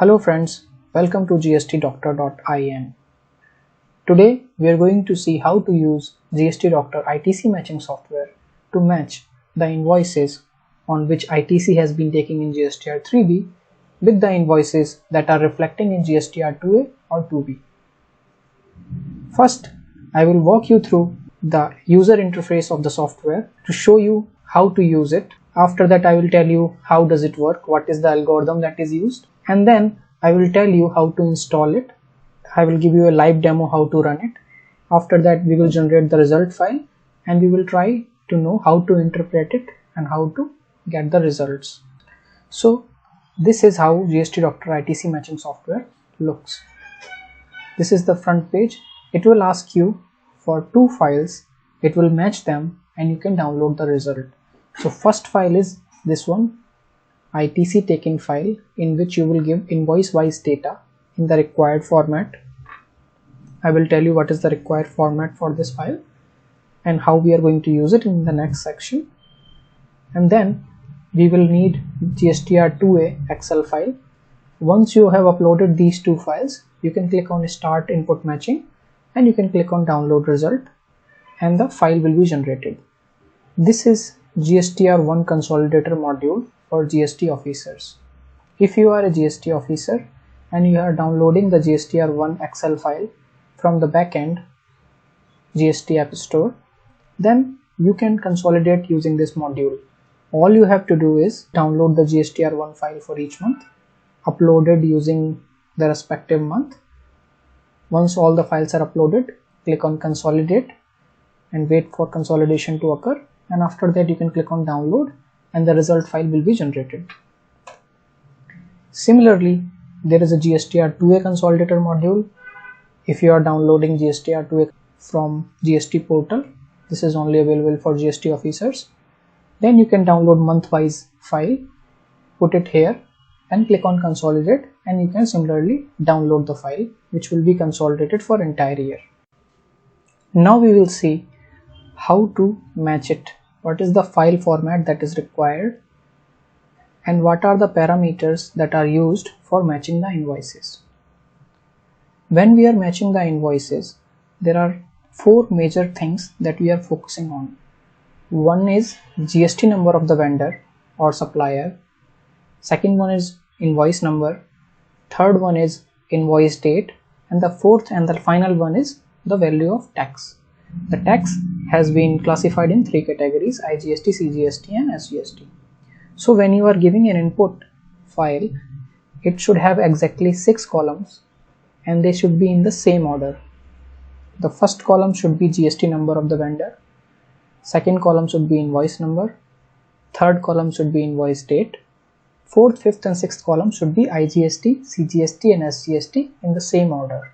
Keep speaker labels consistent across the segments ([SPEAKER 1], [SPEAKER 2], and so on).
[SPEAKER 1] Hello friends, welcome to gstdoctor.in. Today we are going to see how to use GST Doctor ITC matching software to match the invoices on which ITC has been taking in GSTR 3B with the invoices that are reflecting in GSTR 2A or 2B. First, I will walk you through the user interface of the software to show you how to use it. After that, I will tell you how does it work, what is the algorithm that is used, and then I will tell you how to install it. I will give you a live demo how to run it. After that, we will generate the result file and we will try to know how to interpret it and how to get the results. So this is how GST Doctor ITC matching software looks. This is the front page. It will ask you for two files. It will match them and you can download the result. So first file is this one, ITC taken file, in which you will give invoice wise data in the required format. I will tell you what is the required format for this file and how we are going to use it in the next section. And then we will need GSTR2A Excel file. Once you have uploaded these two files, you can click on start input matching and you can click on download result and the file will be generated. This is GSTR1 consolidator module for GST officers. If you are a GST officer and you are downloading the GSTR1 Excel file from the backend GST App Store, then you can consolidate using this module. All you have to do is download the GSTR1 file for each month, uploaded using the respective month. Once all the files are uploaded, click on consolidate and wait for consolidation to occur, and after that you can click on download and the result file will be generated. Similarly, there is a GSTR2A consolidator module. If you are downloading GSTR2A from GST portal, this is only available for GST officers. Then you can download month-wise file, put it here and click on consolidate, and you can similarly download the file which will be consolidated for entire year. Now we will see how to match it. What is the file format that is required and what are the parameters that are used for matching the invoices. When we are matching the invoices, there are four major things that we are focusing on. One is GST number of the vendor or supplier. Second one is invoice number. Third one is invoice date, and the fourth and the final one is the value of tax. The tax has been classified in three categories: IGST, CGST and SGST. So when you are giving an input file, it should have exactly 6 columns and they should be in the same order. The first column should be GST number of the vendor. Second column should be invoice number. Third column should be invoice date. Fourth, fifth and sixth column should be IGST, CGST and SGST in the same order.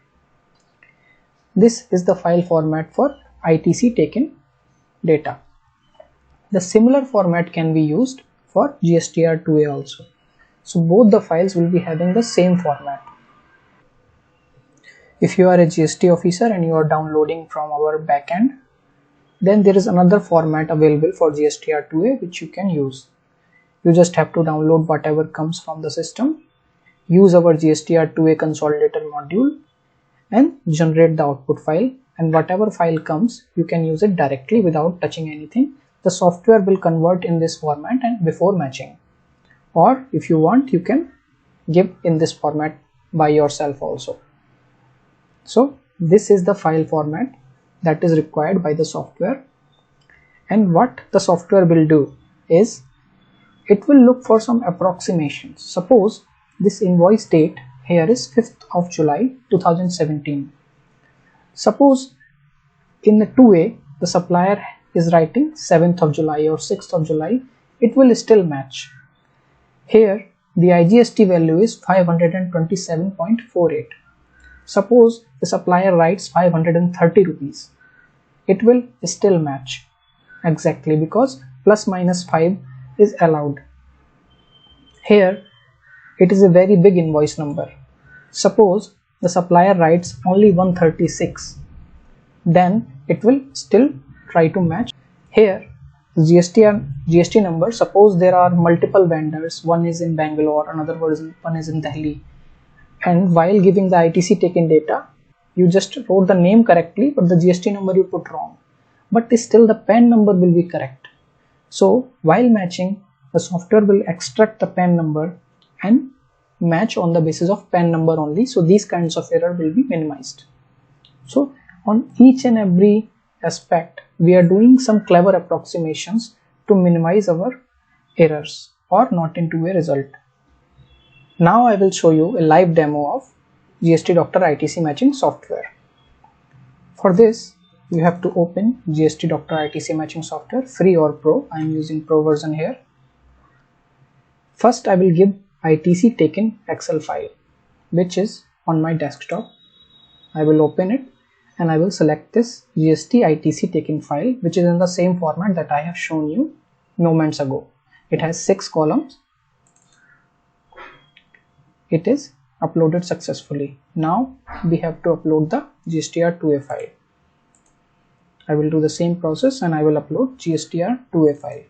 [SPEAKER 1] This is the file format for ITC taken data. The similar format can be used for GSTR2A also. So both the files will be having the same format. If you are a GST officer and you are downloading from our backend, then there is another format available for GSTR2A which you can use. You just have to download whatever comes from the system, use our GSTR2A consolidator module and generate the output file, and whatever file comes you can use it directly without touching anything. The software will convert in this format and before matching, or if you want you can give in this format by yourself also. So this is the file format that is required by the software, and what the software will do is it will look for some approximations. Suppose this invoice date here is 5th of July 2017. Suppose in the 2A the supplier is writing 7th of July or 6th of July, it will still match. Here the IGST value is 527.48. Suppose the supplier writes 530 rupees, it will still match exactly because plus minus 5 is allowed. Here it is a very big invoice number. Suppose the supplier writes only 136, then it will still try to match. Here GST number, suppose there are multiple vendors, one is in Bangalore, another one is in Delhi, and while giving the ITC taken data, you just wrote the name correctly, but the GST number you put wrong. But still the PAN number will be correct. So while matching, the software will extract the PAN number and match on the basis of PAN number only. So these kinds of error will be minimized. So on each and every aspect, we are doing some clever approximations to minimize our errors or not into a result. Now I will show you a live demo of GST Doctor ITC matching software. For this, you have to open GST Doctor ITC matching software, free or pro. I am using pro version here. First, I will give ITC taken Excel file, which is on my desktop. I will open it and I will select this GST ITC taken file, which is in the same format that I have shown you moments ago. It has 6 columns. It is uploaded successfully. Now we have to upload the GSTR2A file. I will do the same process and I will upload GSTR2A file.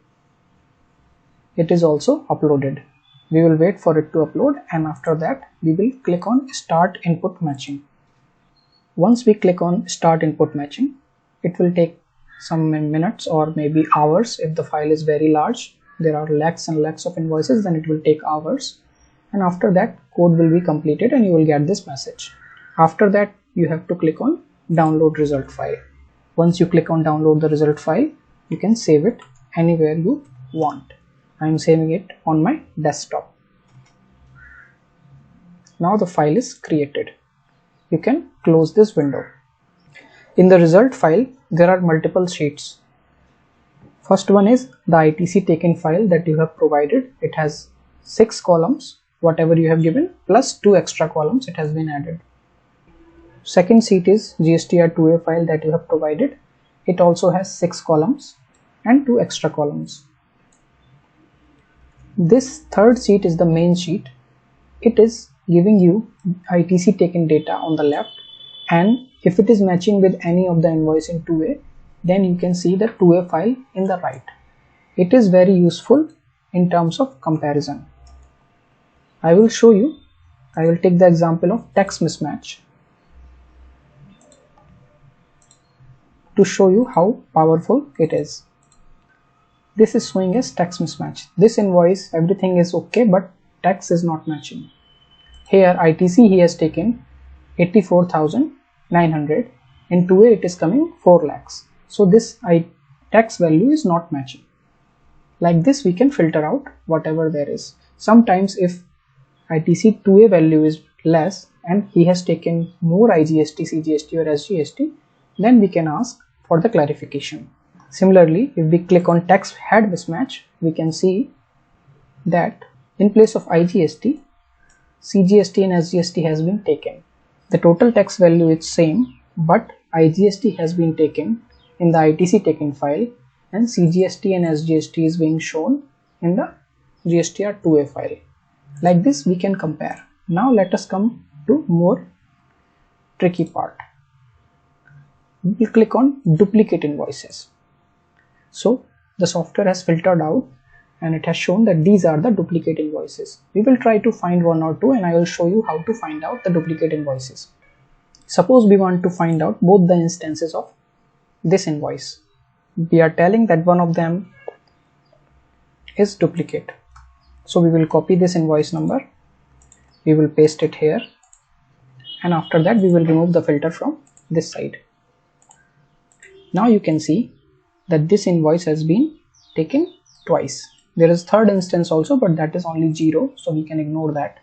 [SPEAKER 1] It is also uploaded. We will wait for it to upload, and after that we will click on Start Input Matching. Once we click on Start Input Matching, it will take some minutes or maybe hours. If the file is very large, there are lakhs and lakhs of invoices, then it will take hours. And after that, code will be completed and you will get this message. After that, you have to click on Download Result File. Once you click on Download the result file, you can save it anywhere you want. I am saving it on my desktop. Now the file is created. You can close this window. In the result file, there are multiple sheets. First one is the ITC taken file that you have provided. It has 6 columns, whatever you have given, plus 2 extra columns it has been added. Second sheet is GSTR2A file that you have provided. It also has 6 columns and 2 extra columns. This third sheet is the main sheet. It is giving you ITC taken data on the left, and if it is matching with any of the invoice in 2A, then you can see the 2A file in the right. It is very useful in terms of comparison. I will show you. I will take the example of tax mismatch to show you how powerful it is. This is showing as tax mismatch. This invoice, everything is okay, but tax is not matching. Here ITC he has taken 84,900. In 2A it is coming 4 lakhs. So this tax value is not matching. Like this we can filter out whatever there is. Sometimes if ITC 2A value is less and he has taken more IGST, CGST or SGST, then we can ask for the clarification. Similarly, if we click on tax head mismatch, we can see that in place of IGST, CGST and SGST has been taken. The total tax value is same, but IGST has been taken in the ITC taken file and CGST and SGST is being shown in the GSTR2A file. Like this we can compare. Now let us come to more tricky part. We will click on duplicate invoices. So the software has filtered out and it has shown that these are the duplicate invoices. We will try to find 1 or 2 and I will show you how to find out the duplicate invoices. Suppose we want to find out both the instances of this invoice. We are telling that one of them is duplicate. So we will copy this invoice number, we will paste it here, and after that we will remove the filter from this side. Now you can see that this invoice has been taken twice. There is third instance also, but that is only 0, so we can ignore that.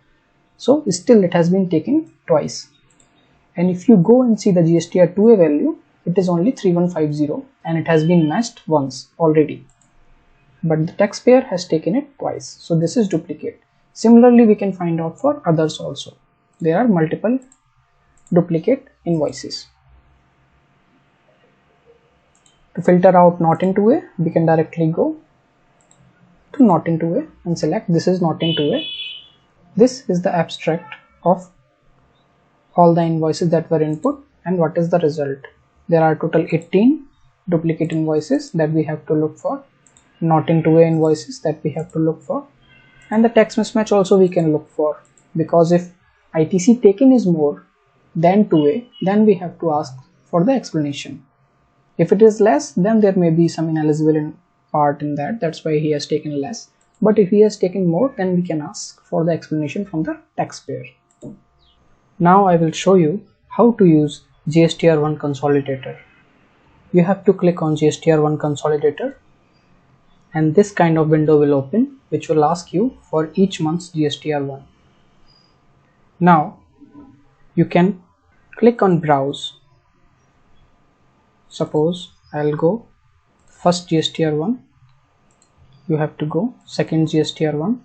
[SPEAKER 1] So still it has been taken twice. And if you go and see the GSTR2A value, it is only 3150 and it has been matched once already. But the taxpayer has taken it twice, so this is duplicate. Similarly, we can find out for others also. There are multiple duplicate invoices. To filter out not in 2A, we can directly go to not in 2A and select this is not in 2A. This is the abstract of all the invoices that were input and what is the result. There are total 18 duplicate invoices that we have to look for, not in 2A invoices that we have to look for, and the tax mismatch also we can look for, because if ITC taken is more than 2A, then we have to ask for the explanation. If it is less, then there may be some ineligible part in that, that's why he has taken less. But if he has taken more, then we can ask for the explanation from the taxpayer. Now I will show you how to use GSTR1 consolidator. You have to click on GSTR1 consolidator and this kind of window will open, which will ask you for each month's GSTR1. Now you can click on browse. Suppose I'll go first GSTR1, you have to go second GSTR1.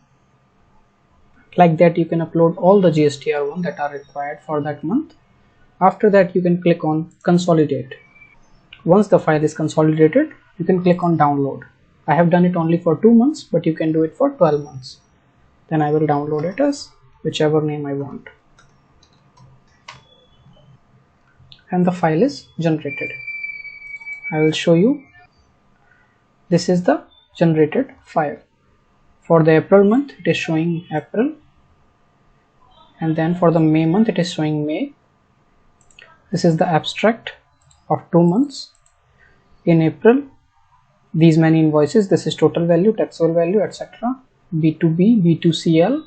[SPEAKER 1] Like that you can upload all the GSTR1 that are required for that month. After that you can click on consolidate. Once the file is consolidated, you can click on download. I have done it only for 2 months, but you can do it for 12 months. Then I will download it as whichever name I want. And the file is generated. I will show you. This is the generated file. For the April month, it is showing April. And then for the May month, it is showing May. This is the abstract of 2 months. In April, these many invoices, this is total value, taxable value, etc. B2B, B2CL,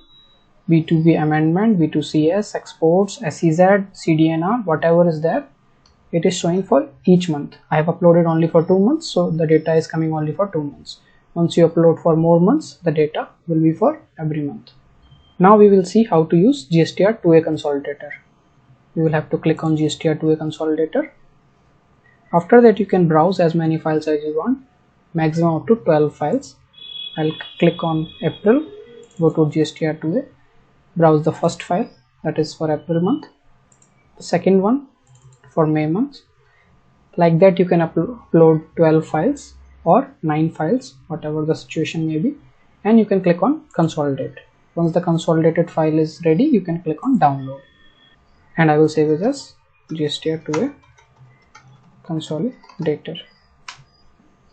[SPEAKER 1] B2B amendment, B2CS, exports, SEZ, CDNR, whatever is there, it is showing for each month. I have uploaded only for 2 months, so the data is coming only for 2 months. Once you upload for more months, the data will be for every month. Now we will see how to use GSTR2A consolidator. You will have to click on GSTR2A consolidator. After that you can browse as many files as you want, maximum up to 12 files. I'll click on April, go to GSTR2A, browse the first file, that is for April month, the second one for May month. Like that you can upload 12 files or 9 files, whatever the situation may be, and you can click on consolidate. Once the consolidated file is ready, you can click on download, and I will save it as GSTR2A consolidator.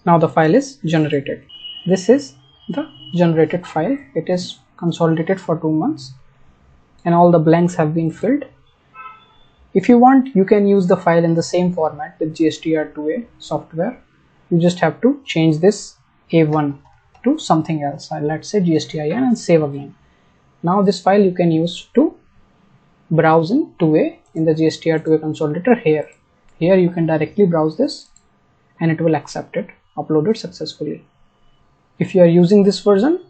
[SPEAKER 1] Now the file is generated. This is the generated file. It is consolidated for 2 months and all the blanks have been filled. If you want, you can use the file in the same format with GSTR2A software. You just have to change this A1 to something else. Let's say GSTIN and save again. Now this file you can use to browse in 2A in the GSTR2A consolidator here. Here you can directly browse this and it will accept it, upload it successfully. If you are using this version,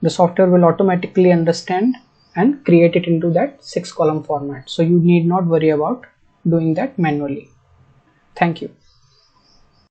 [SPEAKER 1] the software will automatically understand and create it into that 6-column format. So you need not worry about doing that manually. Thank you.